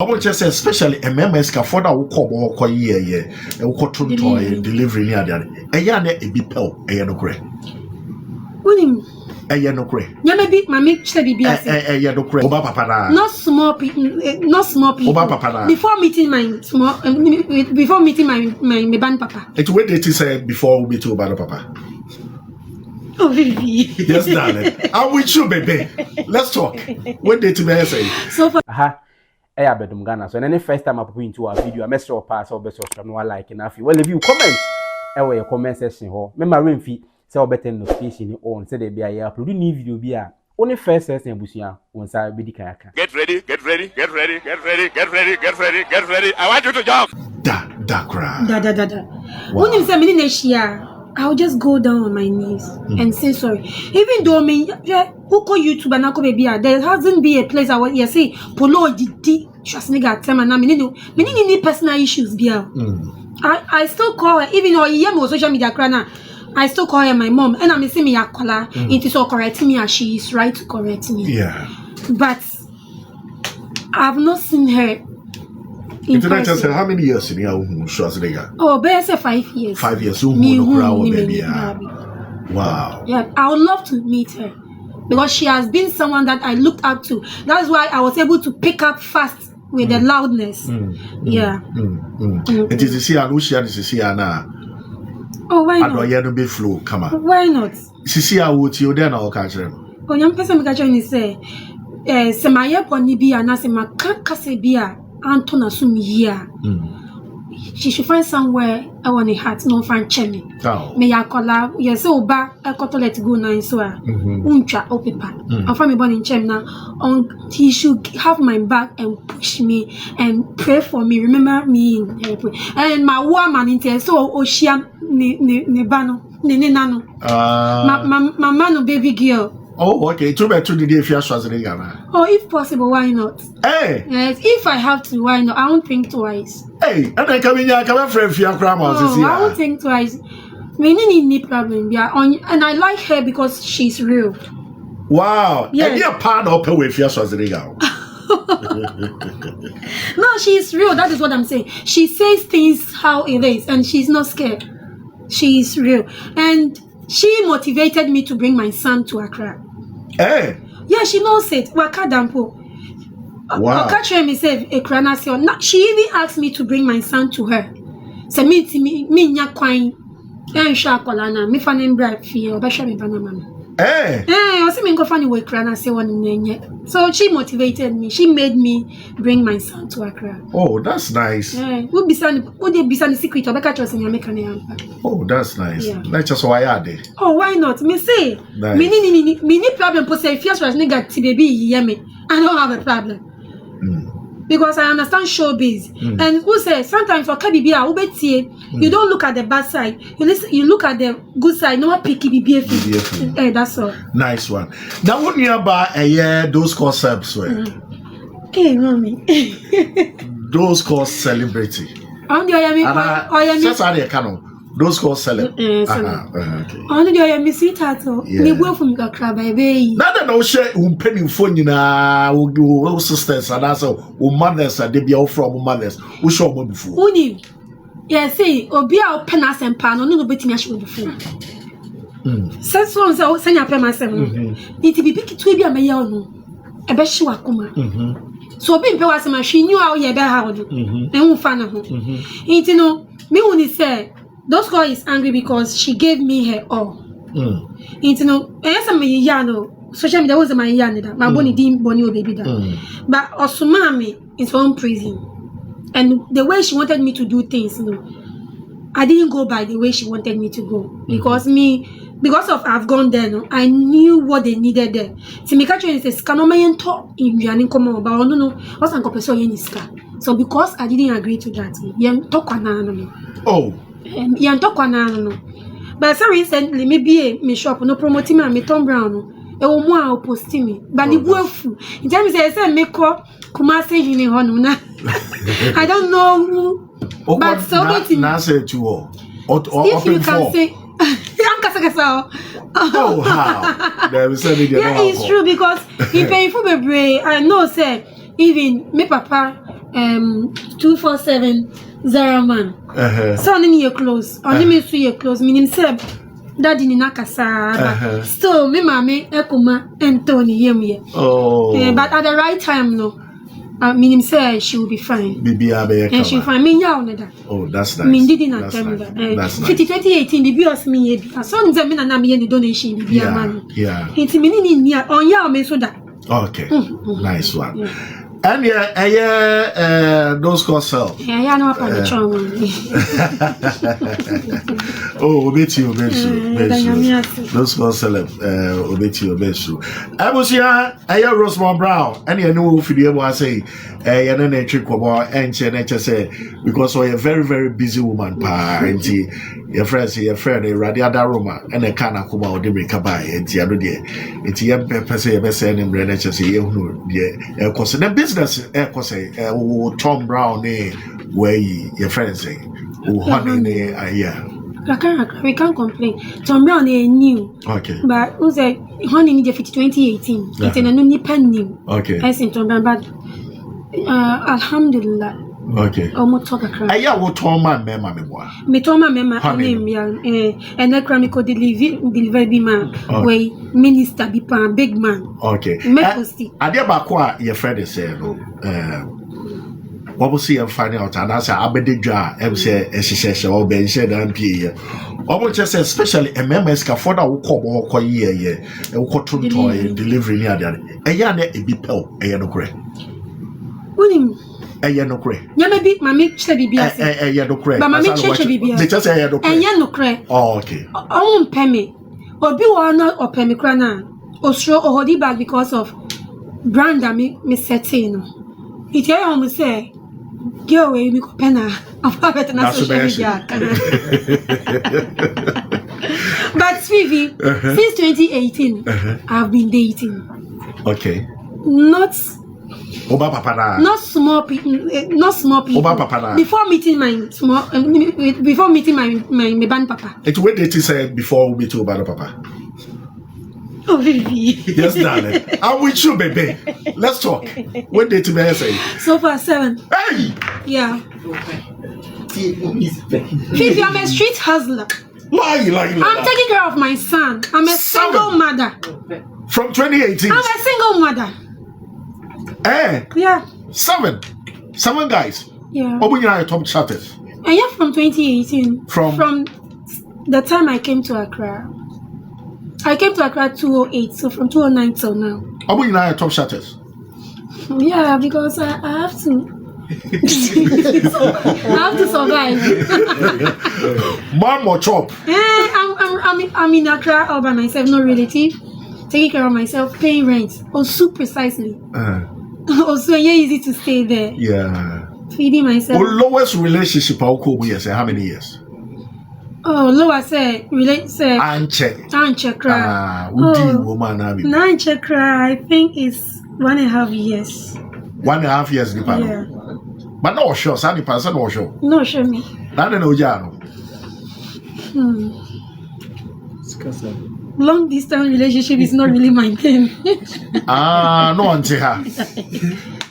I just say especially MMS ka for that wo ko ye e wo ko tonto delivery ni ade e ya na e bi pel e ye no kre unim e ye no kre nya me bi mama say bibia say e ye no kre oba papa na not small people oba papa na before meeting my band papa it wait it say before we meet oba papa. Oh, Vivi. Yes, darling. I'm with you, baby. Let's talk. What did you say? So for I bedum Ghana. So any first time I put into a video, I message or pass or best no like in Afia. Well, if you comment, your comment section ho. Remember rain fee, say better notification on. Say they be a upload new video be a only first session busia once I be the kayaka. Get ready. I want you to jump. Da. When you say me neshia, I'll just go down on my knees and say sorry. Even though me who call YouTube and ako baby, there hasn't been a place I was here say Poloo did Schwarzenegger time and many need personal issues be I still call her, even though I am on social media crana, I still call her my mom and I'm saying me akola it is all correcting me as she is right to correct me. Yeah. But I've not seen her. Did I just say how many years in here Schwarzenegger? Oh, say 5 years. 5 years. Baby. Wow. Yeah, I would love to meet her because she has been someone that I looked up to. That's why I was able to pick up fast with the loudness. Yeah. It is see and Ushia is see now. Oh, why not? I don't be flow. Come on. Why not? See I would you then I'll catch them. Oh, young person catch me say, Semaya Ponibia, Nasema Kakasebia. Antona Sumia. She should find somewhere I want a hat, no find chemi. May I call her? Yes, so back I got to let go now. So, uncha opipa. I find me born in Chemna. He should have my back and push me and pray for me. Remember me and my woman in there. So, Oshia ne bano ne nano. My man, baby girl. Oh, okay. Too bad to the day if you're Schwarzenegger. Oh, if possible, why not? Hey! Yes, if I have to, why not? I won't think twice. Hey, and I come in here, come friend for your grandma. I won't think twice. Me need problem, yeah. And I like her because she's real. Wow. Yeah. And you're part of her with your Schwarzenegger. No, she's real. That is what I'm saying. She says things how it is, and she's not scared. She's real. And she motivated me to bring my son to Accra. Hey. Yeah, she knows it. Wakadampo. Wow. She even asked me to bring my son to her. So me nya kwai. En sha kolana me fanin bright fee obesha me banana. Hey. O se me go fani we Accra na se won nenye. So she motivated me. She made me bring my son to Accra. Oh, that's nice. Who be secret obeka chose nyameka na yampa. Oh, that's nice. Yeah. Let's just why are they? Oh, why not? Me say, nice. me need problem for say if you nigga baby hear me. I don't have a problem. Because I understand showbiz. And who says sometimes for KBBA, you don't look at the bad side. You look at the good side. No one picky BBF. Hey, that's all. Nice one. Now, what nearby a year those concepts were? Hey, mommy. Those called celebrity. Those called celebrity. Only do I miss it at all. Me go from the crab, baby. Nada no share penny phone na wo sisters and also wo mothers and they be all from mothers. Wo show mo before. Uni. Yeah, say obi a open as and pan no betimi a show before. Since one say send pay myself no. It be pick to be a me ya no. E be hye wakoma. So obi mpe wase ma hwe new a ye be ha do. E hu fa na ho. It no me woni say those girl is angry because she gave me her all. You know, social media was my yana. My bonny dim bonny baby that. But Osumami is from prison, and the way she wanted me to do things, I didn't go by the way she wanted me to go because of I've gone there. No, I knew what they needed there. So me catch you says, "Can I talk in Yanin come over?" But no, what's an compensation yeniska. So because I didn't agree to that, talk no. Oh. But so recently, maybe me shop no promoting me Tom Brown. E wo mu a post me. But the buafu. In terms say me call Kumasi Jini hono na. I don't know who. But so na say to all. If you can say oh, how? Yeah, it's true because he pay for the brain. I know, say, even me papa 247 Zeraman. So on your clothes, on me see your clothes, meaning seb. Daddy ni nakasa, still me mama ekuma Anthony yemi. Oh, but at the right time, no. Meaning say she will be fine. And she find me now. Oh, that's nice. Me didn't tell me that. 2018, the bios me yebi. So nze me na na me any donation bi man. Yeah. It's me ni on ya me so that. Okay. Nice one. And those called sell. Yeah, no pa the trauma. Oh, obeti. Those called sell. Obeti. Abusia, Rosemont Brown. And you know if you ever say, na trick about and say because you're a very, very busy woman, pa, and your friend, Radia Roma, and a can of Kuma or the Kabai, and the other day. It's your person, your best and Brennan say, yeah, because the business, Tom Brown, where your friends say, who honey, yeah. We can't complain. Tom Brown is new. Okay. But who's a honey in 2018? It's a new pen new. Okay. I think Tom Brown, but Alhamdulillah. Okay. Omo talk akra. Aya wo ton man mema meboa. Me ton man mema name ya and na kra me ko deliver bi man wey minister bi pan big man. Okay. Me posti. Ade ba ko a ye friend say no what we see and find out and answer abededwa em say ehihye o ben share dan pie omo just especially MMS ka for that wo ko ye e wo ko tonto delivery ni ade eya na ebi pel eya no kre unim eya no kre nyama bi mama che bibi ase eya no kre ba mama che bibi ase they just say eya no kre eya no kre oh okay o mpeme obi wo na opemi kra na osro ohodi bag because of brand that me setting no it here almost say girl we me ko pena about na social media but Vivi since 2018 I've been dating okay not Oba papa na. Not small people. Oba papa na. Before meeting my band papa. It's what they say before we meet Oba papa. Oh, Vivi. Yes, darling. I'm with you, baby. Let's talk. What did you say? So far 7. Hey. Yeah. Vivi, I'm a street hustler. Lie. I'm taking care of my son. I'm a single mother. From 2018. I'm a single mother. Yeah. 7 guys. Yeah. Open your top charters. And yeah, from 2018. From the time I came to Accra. I came to Accra 208, so from 209 till now. Open your top charters. Yeah, because I have to. I have to survive. Mom or chop? I'm in Accra all by myself, no relative. Taking care of myself, paying rent. Also precisely. Also, yeah, easy to stay there. Yeah. Feeding myself. Lowest relationship how many years? Oh, lower say Anche cry. Woman Anche cry, I think it's 1.5 years. 1.5 years yeah. But no sure, Sandy person no sure. No sure me. No jano. Long distance relationship is not really my thing. No auntie ha.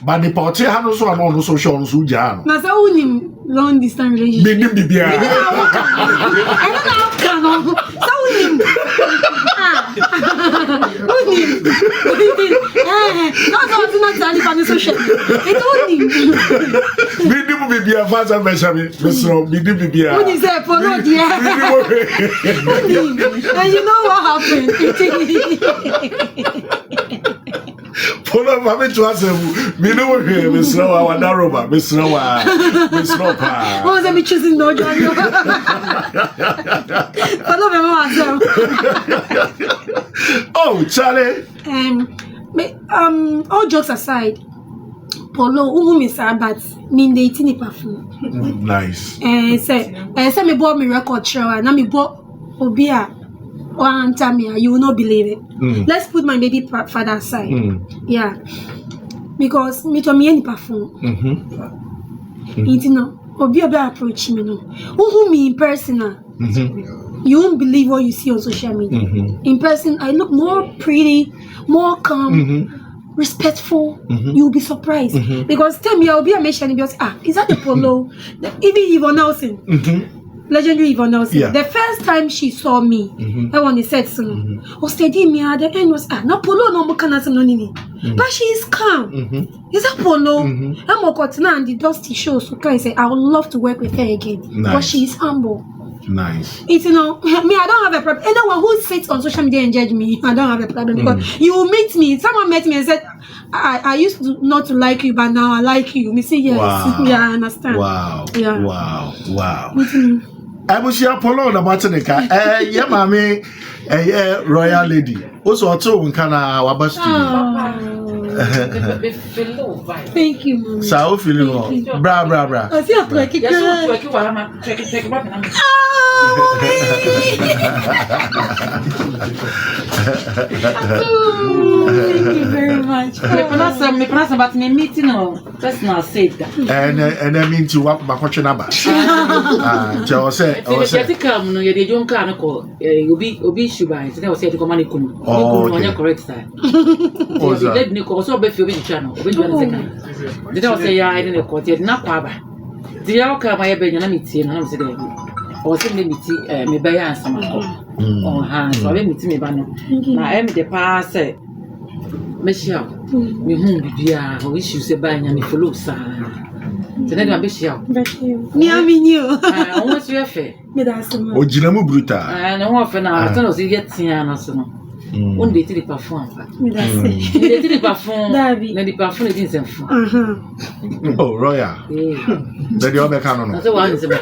But the party ha no so no so sure so jano. Na say unim long distance relationship. Binim bibia. I don't know how can no. So unim. Unim. No not tell for social. It unim. Binim bibia fast and measure so binim bibia. Unim say for no dia. Unim. And you know what happened? Polo mama to us me no here me slow our narrow me slow pa. Oh, they be choosing no job. Follow me myself. Oh, Charlie. All jokes aside, Polo who me say but me dating perfume. Nice. Say me bought me record show na me bought Obia. One time, you will not believe it. Let's put my baby father aside. Yeah, because me to me any perfume. You know, Obi approach me no. Who me in person? You won't believe what you see on social media. In person, I look more pretty, more calm, respectful. You'll be surprised because tell me I'll be a mention because is that the Poloo? Even Yvonne Nelson. Legendary Yvonne Nelson. Yeah. The first time she saw me, I want to say something. Was steady me at the end was no Poloo no more can no nini. But she is calm. Is that Poloo? I'm more and the dusty shows so can say I would love to work with her again. Nice. But she is humble. Nice. It's me, I don't have a problem. Anyone who sits on social media and judge me, I don't have a problem because you will meet me. Someone met me and said, I used to not to like you, but now I like you. Me say yes. Wow. Yeah, I understand. Wow. Yeah. Wow. Abusia Poloo na Martinica. Yeah, mommy. Royal lady. Also, two kana wabastu. Thank you, Mommy. Sao feeling bra. I feel like it. Thank you very much. Me meeting personal said that. And I mean to walk my question number. I say come no you don't can call obi shubai so say to come on correct side. Let me call so be feel be channel obi do second. Did I say yeah I didn't call it na kwaba. Did you come my be na meeting na say dey. O say me meeting me be ya answer ma. Oh ha so be meeting me ba no. Na em the pass Michelle, me home bibia o issue say ba nya me follow sa. Tena do Michelle. Me aminio. Ah, o so yefe. Me da asema. o ginamu brutal. Ah, no ho fe na tena o say get tia na so no. On dey tiri parfum fa. Me da say. Dey tiri parfum. Dabi. Na di parfum dey din senfu. Oh, Royal. That you be can Na so wa ni se ba.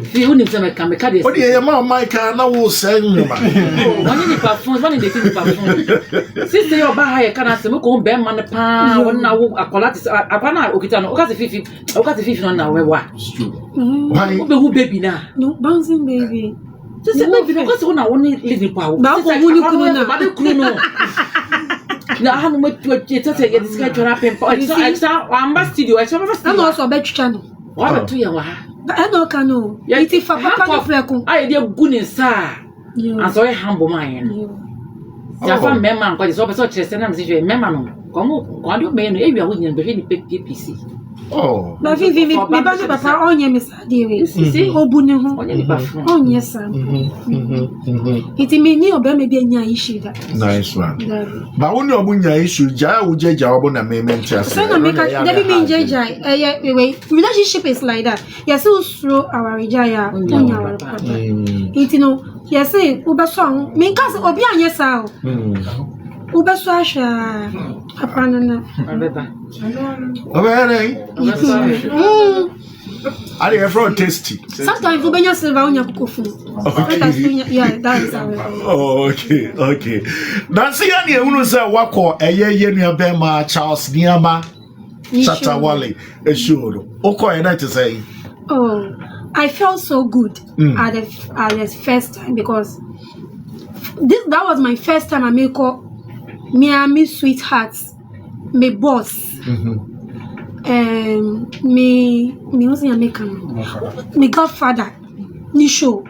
Fi uni se me ka dey. O dey ma Michael na wo send me ma. One ni parfum, one dey tiri parfum. Sister your ba ha ye kana se mo ko be ma ne pa, won na wo akola ti akwana okita no. O ka se fifi no na we wa. Why? O be who baby na. No, bouncing baby. Just say baby because we na only living power. Ba ko mu ni kunu na. Ba de kunu no. Na ha no mo tete ye disika twara pempa. It's amba studio. I saw I'm also be twitwa no. Wa ba to ya wa ha. I don't know. Iti fa papa no preko. I dey gu ni sa. And so humble man. Ya fa memma nko dey so be so chese na mse je memma no. Ko ande o me no e wi a wo nyan be hwe ni PPC. Oh. Na vivi me ba no papa onye me sa dey we. Obu ne ho. Onye ni parfum. Onye sa. Iti me ni oba me bi anya issue that. Nice one. Ba woni obu nya issue ja wo jeja obu na me mentia. So na make Debbie me jeja relationship is like that. Yes so through our jaya onya our papa. Iti no yes uba so me nka obi anya sa o. Uba so asha apana na. Abeba. I dey from tasty. Sometimes we benya silver onya kofu. Yeah, that is how. Oh, okay. Nancy ani ehunu say wako eye nua be ma Charles Niama Chatawale eshodo. Oko e na to say. Oh, I felt so good at the first time because that was my first time I make up Miami sweethearts, my boss. Me was in American. My godfather, Nisho.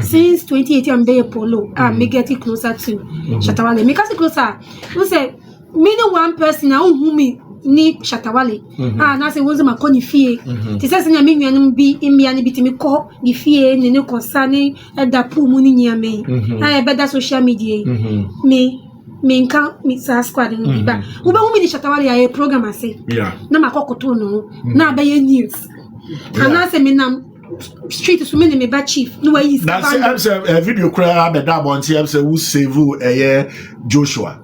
Since 2018, I'm very Poloo. I'm getting closer to Shatawale. Me getting closer. We say, me no one person now who me need Shatawale. Now say was my koni fie. Ti say na me nua bi imi ani bitimi ko di fie ne ne konsane da pu mu ni nya me. Ah e beda social media. Me nka me sa squad no ba. Wo ba hu me ni Shatawale ya program ase. Yeah. Na makokoto no. Na ba ye news. Ana say me nam street so me me ba chief no way is that's a video cry be da bon ti say who save Joshua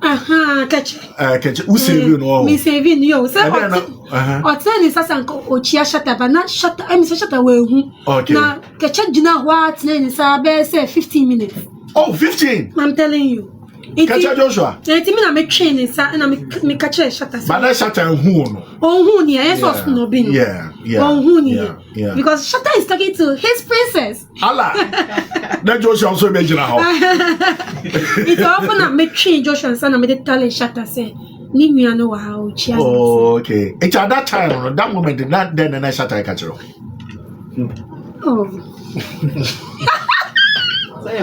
catch who save no me save you say o tell is sasa o chia shata ba na shata I say shata we hu na catch gina what na say be say 15 minutes 15 I'm telling you catch Joshua me na me train sa na me catch shata but that shata hu no hu ni yes of no be yeah because Shatta is talking to his princess. Allah. That Joshua also imagine how. It's often a me train Joshua and son me tell Shatta say ni nua no how chia. Oh, okay. It's at that time, that moment, that then and I Shatta catch her. Oh.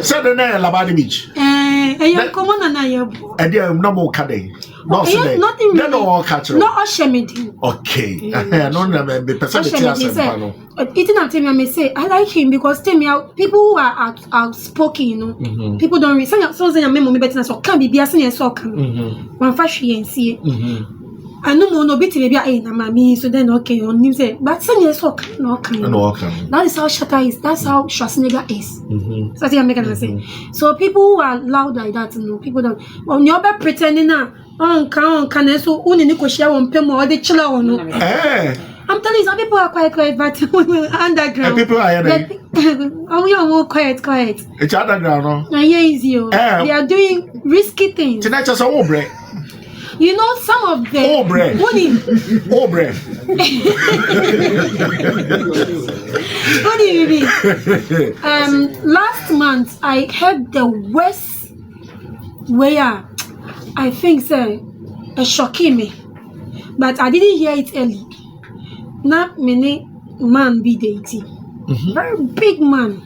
Said the name Labadi Beach. I come on and I have. And there no more cutting. No, nothing. No, no, catch. No, Oshemidi. Okay. No, no, be personality. It's not Timmy. I may say I like him because Timmy, people who are outspoken, you know, people don't read. Some say I'm me better so can be biasing and so can. One fashion and see. I know no bit maybe I na mami so then okay on him say but say yes so can no can. That is how Shatta is. That's how Schwarzenegger is. So I make an say. So people who are loud like that, you know, people don't. When you're pretending now. On can so only Nico share on Pemo or the chiller or no. I'm telling you, some people are quite quiet, but underground. People are more quiet. It's underground, no? They are doing risky things. Tonight, just a bread. You know, some of them. Oh, bread. Oh, bread. What do you mean? Last month, I heard the worst where. I think so, shocking me, but I didn't hear it early. Not many man be dating, very big man.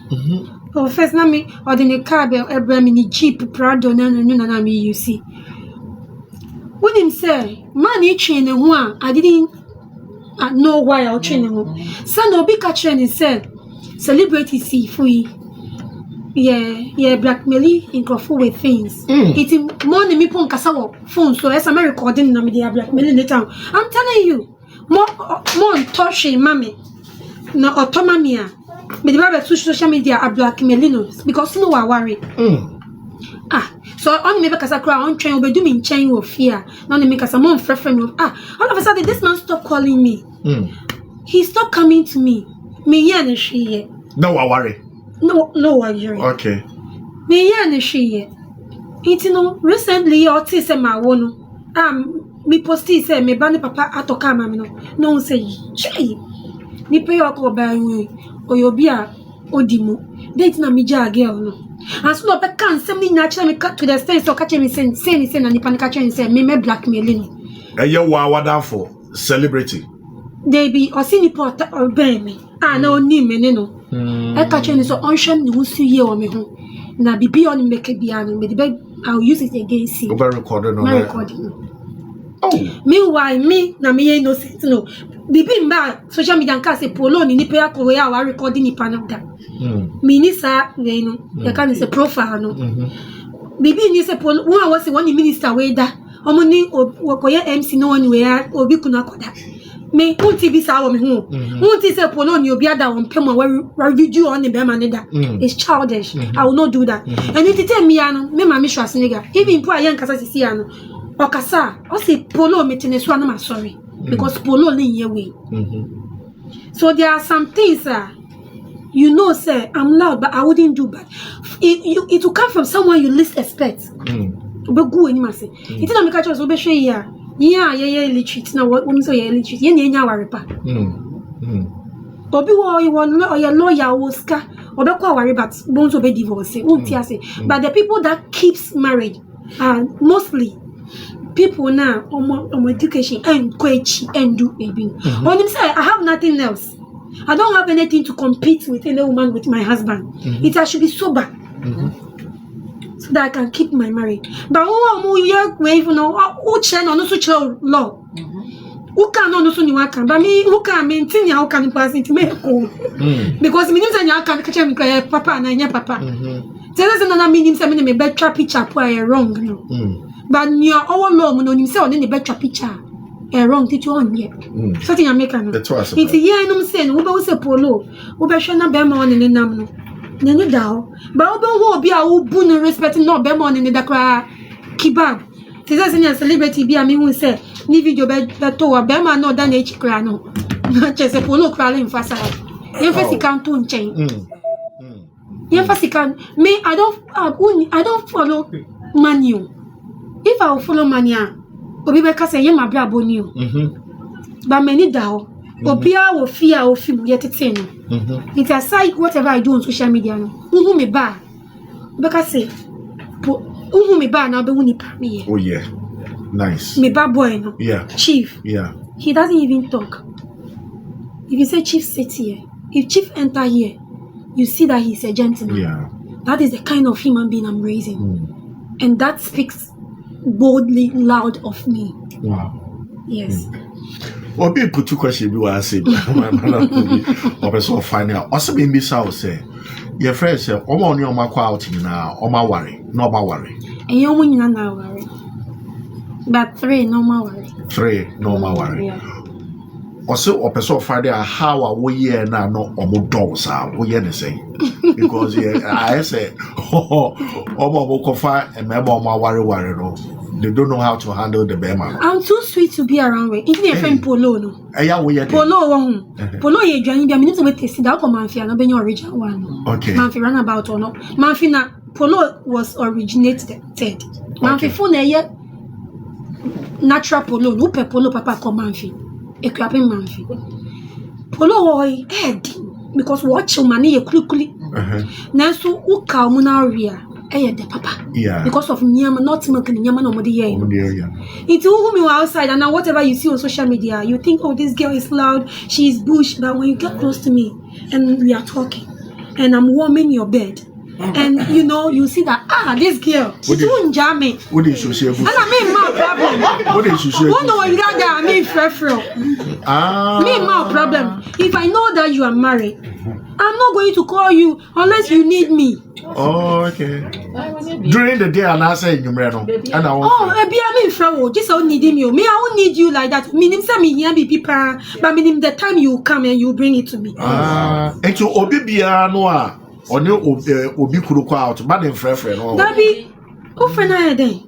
So first, na me or the car be every mini Jeep Prado na me you see. When him say man he train one, I didn't know why I train him. So no big catching he said celebrity see free. Yeah, blackmailing in Crawford with things. It's more than me pon kasa phone, so as I'm recording na me they are blackmailing the town. I'm telling you, more touchy mommy, no autonomy. Me the Bible social media are blackmailing because no are worried. So only me because I cry on train will do me in chain of fear. Now me because I'm on friend of all of a sudden this man stopped calling me. He stopped coming to me. Me and she. No, I worry. No, worry. Okay. Me and she. It's no recently or tis a my one. Me posti say me bani papa atoka mami no say chai. Me pay your call by way or your beer odimu. Date na me ja girl no. And so no can something natural me cut to the sense so catch me say and the panic catch and say me blackmailing. And you what for celebrity. They be or see report or bear me. No name no. I catch you so unsham no see you or me home. Na bibi on make a piano, but I'll use it against you. Over recording on recording. Oh. Meanwhile, me na me innocent no. Bibi mba social media can say Poloo ni pe akọ we our recording ni panada. Me ni sa we no. You can say profile no. Bibi ni say Poloo who was one minister we da. Omo ni okoye MC no one we obi kuna koda. Me unti bi sa wo me hu. Unti say Poloo ni obi ada on pema we video on the be manada. It's childish. I will not do that. And it tell me ano me ma me Schwarzenegger. Even po ayen kasa sisi ano. Okasa, o say Poloo metene so na sorry because Poloo in your way. So there are some things you know say I'm loud but I wouldn't do that. It will come from someone you least expect. But go any say. It na me catch us obe hwe ya. Yeah, illiterate na what so yeah illiterate. Ye nya ware pa. Obi wo your lawyer Oscar obe kwa ware but won't obe divorce. Won't say. But the people that keeps marriage are mostly people now on education and quechi and do baby. When him say I have nothing else. I don't have anything to compete with any woman with my husband. It has to be sober. So that I can keep my marriage. But who even know who chain on no law. Who can no so you can but me who can maintain how can pass into me because me say you can catch me papa and anya papa. There doesn't mean say me better picture wrong no. But near our law, no, you say on any better picture. Wrong, teach you on here. Something American. It's a year, no saying, who was a Poloo, who be shana bemon in the namno. Nene dow, but who be a who boon respecting no bemon in the dakra kebab. Tis a celebrity be a me who say, ni video beto or bema no than H crano. Not just a Poloo crawling fast. Emphasis can't tune chain. Emphasis can me, I don't follow manual. If I will follow mania, Obibeka say my bra boni. But many down. Obia will fear or feel yet it's in. It's aside whatever I do on social media. Who me ba? Beka say, who me ba now be wuni pa me. Oh yeah. Nice. Me ba boy no. Yeah. Chief. Yeah. He doesn't even talk. If you say Chief sit here, if Chief enter here, you see that he's a gentleman. Yeah. That is the kind of human being I'm raising. And that speaks boldly loud of me. Wow. Yes. Obi put two questions we were saying. Obi so find out. Also be misa say. Your friend say, "Omo oni oma kwa out na oma worry, no oma worry." And you only na worry. But 3 no more worry. 3 no oma worry. Yeah. Also, or person find out how we year now no omo dogs are we year say because I say omo kofa and member omo worry no. They don't know how to handle the bema. I'm too sweet to be around with. Even your friend Poloo no. Poloo Poloo ye join be minute we taste that come Afia no be your original one. Okay. Manfi run about or no. Manfi na Poloo was originated. Manfi phone ye natural Poloo no pe Poloo papa come Manfi. Akuapem Manfi. Poloo oi head because watch money ye kuli. Na so uka omuna ria. The papa. Yeah. Because of Nyama, not milking Nyama no more. Yeah. It's who me outside, and now whatever you see on social media, you think, oh, this girl is loud, she's bush. But when you get close to me and we are talking, and I'm warming your bed, and you see that this girl, she's doing jamming. What is she? And I mean, my problem. What is she? What no, you got that? I mean, me, my problem. If I know that you are married, I'm not going to call you unless you need me. Oh, okay. During the day, and I say you know, and I want. Oh, I mean, Frau, just I need you. Me, I won't need you like that. Minim say me here be people, but minim the time you come and you bring it to me. And so obi bia no a, oni obi kuru kwa out, but dem frefre no. That be, who friend I then?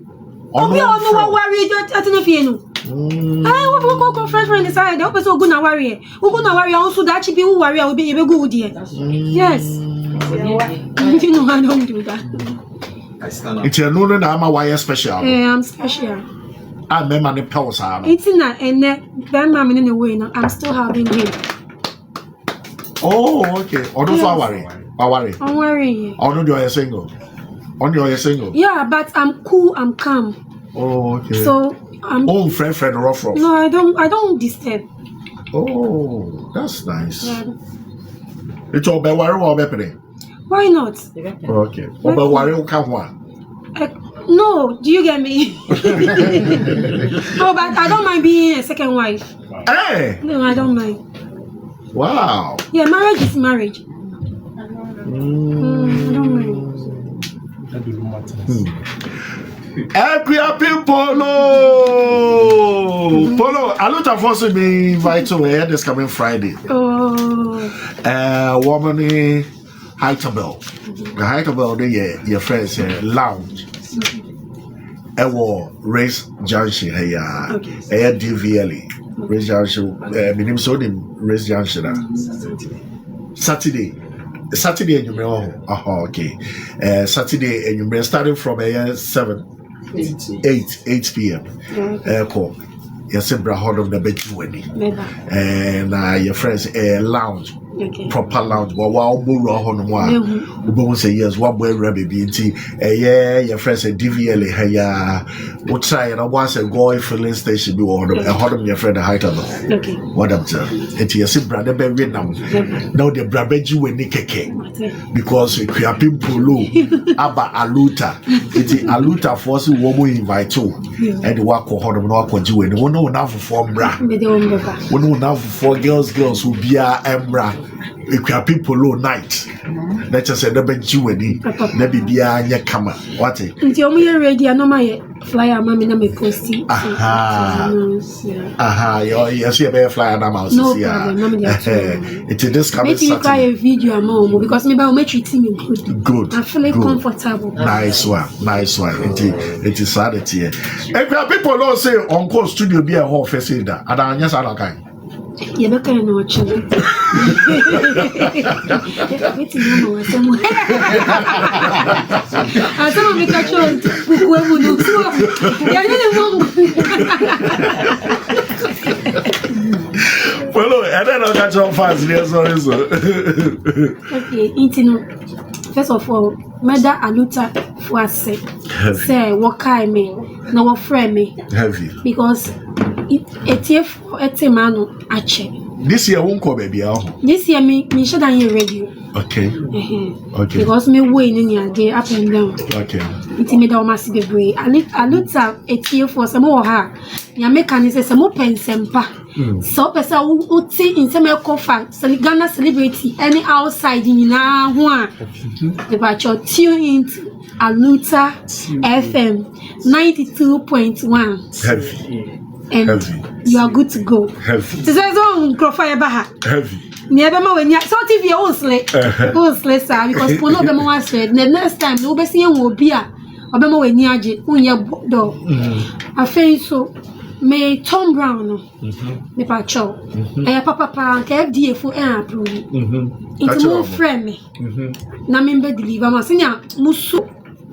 Obi ono wa worry at no fie no. What go friend inside? The person go na worry. Who go na worry also that be who worry will be you be good there. Yes. You know I don't do that. It's a no na ama why special. I'm special. I remember the powers are. It's in that and then I'm in the way now. I'm still having him. Oh, okay. Odo so worry. I'm worrying. Oh no, you're single. You're single. Yeah, but I'm cool. I'm calm. Oh, okay. So I'm. Oh, friend, rough. No, I don't disturb. Oh, that's nice. Yeah. It's all about worry or be. Why not? Okay. About worry come one. No, do you get me? Oh, but I don't mind being a second wife. Hey. No, I don't mind. Wow. Yeah, marriage is marriage. I don't mind. Akuapem Poloo. Poloo, I look at force me invite to here this coming Friday. Oh. Woman Hyperbell. The Hyperbell they your friends lounge. Race Junction here. Okay. DVLE. Race Junction. Minim so them Race Junction. Saturday and you know. Okay. Saturday and you starting from 7. 8 p.m. Call. Yes, Brahod of the Betuani. And your friends lounge. Okay. Proper lounge. But while we say yes, what boy rabbi BT. Your friends say DVLE. What try and I once a go filling station be ordered. A hot of your friend the height of it. Okay. What up, sir? It's your brother Vietnam. Now the Brabeju when Nikeke. Because Akuapem Poloo, Abba Aluta. It's Aluta force woman invite to. And the work of Hodom no Aquaju. And one know now for bra. One know now for girls who be a embra. Akuapem Poloo night. Let's just say the Benjuani, the Bibia and Yakama. What it? Until me ready, I know my flyer, mammy, and my postie. Yes, you better fly on a mouse. No problem, it's this coming Saturday. Maybe try a video, mom, because maybe I'll make you good. I feel comfortable. Nice one. It is Saturday. Akuapem Poloo say, Uncle Studio be a whole face in that. And I just kind. You better know what you do. Well, I don't catch on fast. Sorry. Okay, first of all, Meda Aluta was say, what kind me, no what friend me. Heavy. Because it's a man, actually. This year won't come, baby. This year, me shut down your radio. Okay. Okay. Because me way in the up and down. Okay. It's me that must be brave. I looked at a tear for some more her. Ya mechanism some more pensempa. So person who see in some coffee, Ghana celebrity any outside in now one. The virtual tune into Aluta FM 92.1. Heavy. And Heavy. you are good to go. Heavy. This is on Crofire Baha. Heavy. Never know when you so TV only sir because one of them was said the next time no be see will be a obema when you age unya do. I feel so me Tom Brown me pacho e papa pa nke FDA fu approve it's more friend me na me be deliver ma senya musu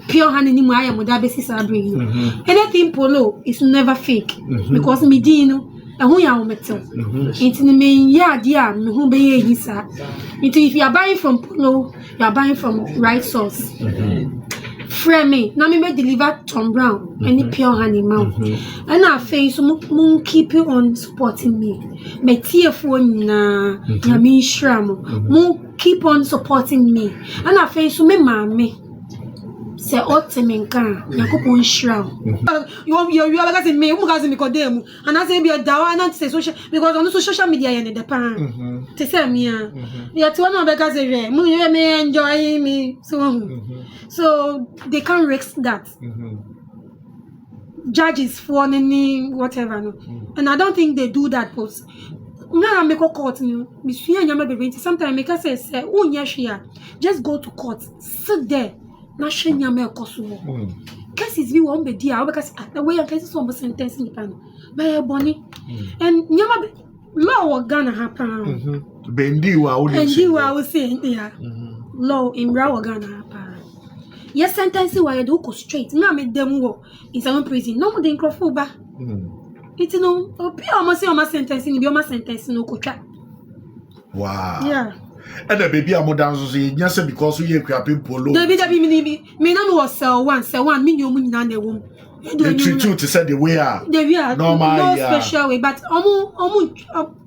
pure honey ni mu aya mo da be sisa bring anything polo is never fake because me di no who ya metal it's in the main yard yeah who be hisa if you are buying from Polo you are buying from right source frame me na me deliver Tom Brown any pure honey mouth and I face so keep you on supporting me phone na ya me shram keep on supporting me and I face so me mama say otemenka yakopon shroud you are like me umugazi mikodemu and I say be a dawa na say social because on social media ya ne de pan te say me ya to na be gaze re mu me enjoy me so they can't risk that judges for any whatever no and I don't think they do that post na make court no me sua nyama be sometimes make say unya hwea just go to court sit there na shenya me koso cases bi won be dia because the way I cases some sentence ni pan be boni and nyama law Ghana happen bendi wa o say yeah law in Ghana happen yes sentence wa you go straight na me dem wo is a prison no mo dey crofo ba it no obi o say o ma sentence ni bi o ma sentence no ko twa wow yeah. And the baby I'm dance so yes because we Akuapem Poloo. The baby me no was sell one me nyom nyina na wom. They treat you to say the way are. We are normal, no special way but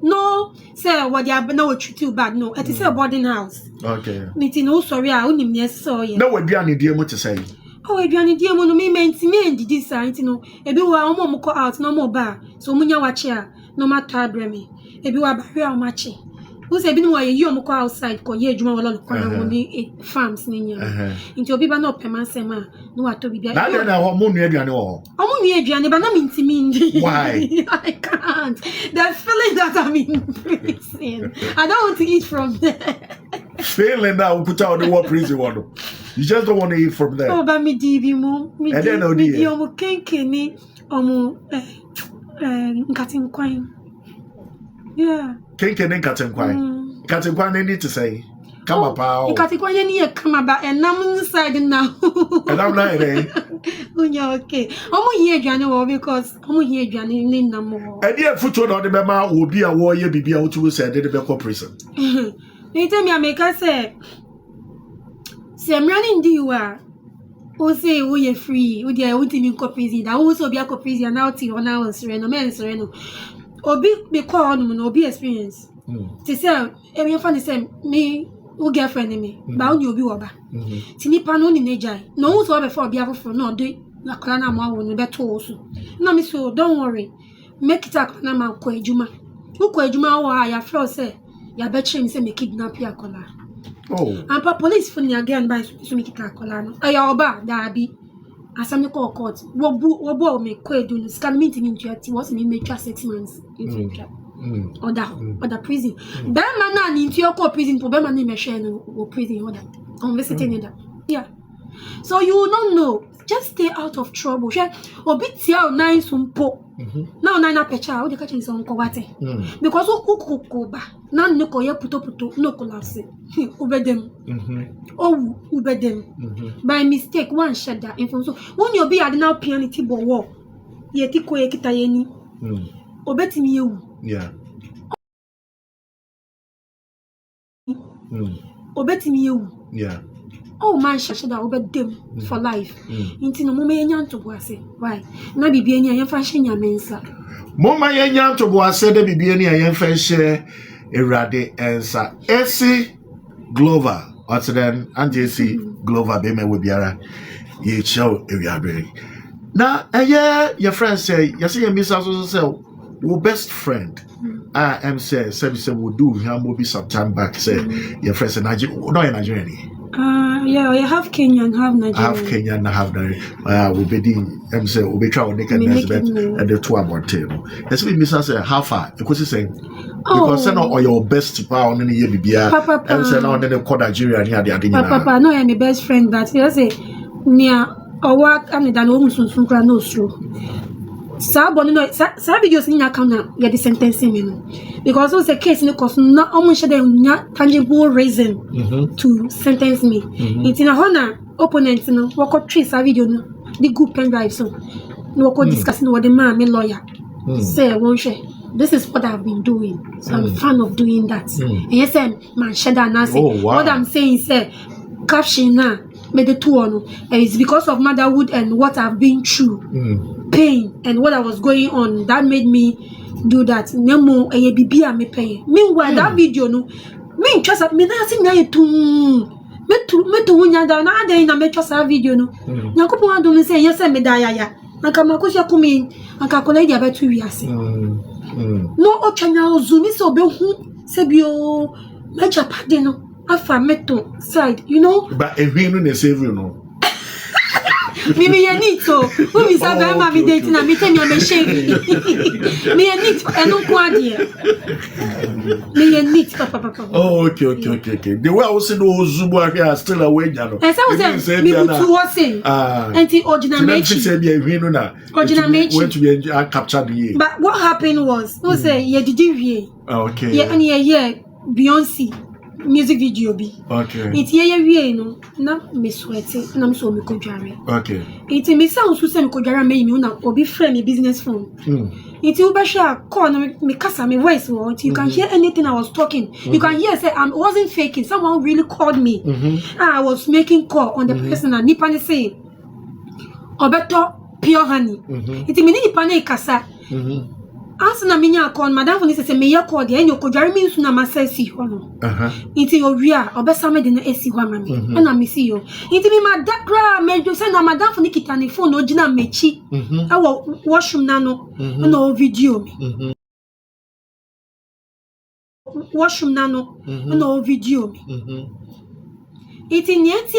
no say what they are no treat you bad no. It is a boarding house. Okay. Me no sorry I onim yes so ye. No we aduane die mo to say. Oh aduane die mo no me and this side no. Ebi wa mo ko out no mo ba. So munya wache a no matter bre me. Ebi wa ba hwe a mache. Who say been why you am outside ko ye adwuma wala ko na woni farms ni nya nti obi ba na opema sema no wato bibia na dey na ho mo nu aduane wo omo nu aduane ba na mintimi ndi why I can't the feeling that I'm in prison I don't want to eat from there feeling that we put out the war prison one you just don't want to eat from there oh ba me di bi mo me di omo kenkeni omo nkatin kwan yeah Kenkene Katenkwan. Katenkwan need to say. Come up out. Katenkwan ni come about and I'm inside now. And I'm not eh. Unya okay. Omo here aduane wo because omo here aduane ni namo. And the foot on the mema will be a warrior bibia out to say the be prison. You tell me I make say I'm running the you are. O say we are free. We dey want to go prison. That also be a prison now till 1 hour sereno men sereno. Obi be call no obi experience. Ti say e me fan say me who girlfriend me ba oni obi wo ba. Ti ni pa no ni nejai. No who so before obi afoforo no dey akora na ma wo no be to so. Na me so don't worry. Make it akora na ma ko ejuma. Who ko ejuma wo ya feel say ya be chere me say me kidnap ya akora. Oh. And pa police for again by so me kidnap akora no. Aya oba da bi. Asami call court. Wobo me ko edu scan me tin intuati was me make 6 months in Other prison. Bema na ni into your prison for Bema ni me share no prison order. On visiting that. Yeah. So you don't know. Just stay out of trouble. Share obi tia o nine sumpo. Now nine apecha o de catch nson ko wate. Because o ba na no ko ye puto no collapse. Ubedem. Ubedem. By mistake one shut that info. So when you be at now pianity bo wo ye ti ko ye kita ye ni. Obetimi yewu. Yeah. Obetimi yewu. Yeah. Oh man shasha da obedem for life. Inti no mama yenya to boase. Why? Na bibia ni ayen fa hye nyamensa. Mama yenya to boase da bibia ni ayen fa hye Erade ensa. Esi Glover, what's then? And JC Glover, be me with Biara. Ye show if you are ready. Now, your friend say, you see, Miss also say, your best friend. I am say, we do, here will be some time back. Say, your friend say, Nigeria, no, in Nigeria. Yeah, I have Kenyan, have Nigeria. I have Kenyan, I have Nigeria. We be the, say, we be trying to make a at the 2 about table. Let's be Miss say, how far? Because saying, because say no, or your best power on any year, Papa, and say no, then they call Nigeria near the Adina. Papa, no, I'm my best friend, but you say, near or work, I'm the almost from no slow. Sabon no sa videos ni aka na ya the sentencing me no because it was a case no cause not almost there tangible reason to sentence me. It's in a honor opponent no work trace a video no the good pen drive so no work discussing with the man me lawyer say won't share. This is what I've been doing, so I'm a fan of doing that. And yes, man, shada and say what I'm saying say caption na made the two on it's because of motherhood and what I've been through. Pain and what I was going on that made me do that. Nemo a bibi a me pay. Meanwhile, that video no me trust me na sing na etu me to wunya da na dey na me trust that video no. Nyakopo ado me say yes me da ya. Anka makosia kumi anka kola dia betu wi ase. No o chanya ozumi so be hu se bio me japade no afa meto side, you know. But a win no save you no. Mimi ya nito who is a very mami dating na me tell me am shame me ya nito eno kwa dia me ya nito papa oh okay the way I was saying ozubu are still away jano and so say me to was say anti original mechi say be ehwinu na original mechi went to be captured the but what happened was who say ye did we okay yeah and yeah Beyonce music video be okay it ye no na me sweating na me so me kodware okay it me sound so say me kodware me na obi friend me business phone it you be sure call me kasa me voice what you can hear anything I was talking you can hear say I wasn't faking someone really called me I was making call on the person and nipa ne say obeto pure honey it me nipa ne kasa Answer na minya call madam for say me ya call dey enyo kodware me nsu na masasi ho no inti owia obesa me de na esi ho ama me na me see yo inti me madakra me do say na madam for kita ne phone ogina mechi e wo washroom na no na o video me washroom na no na o video me inti nieti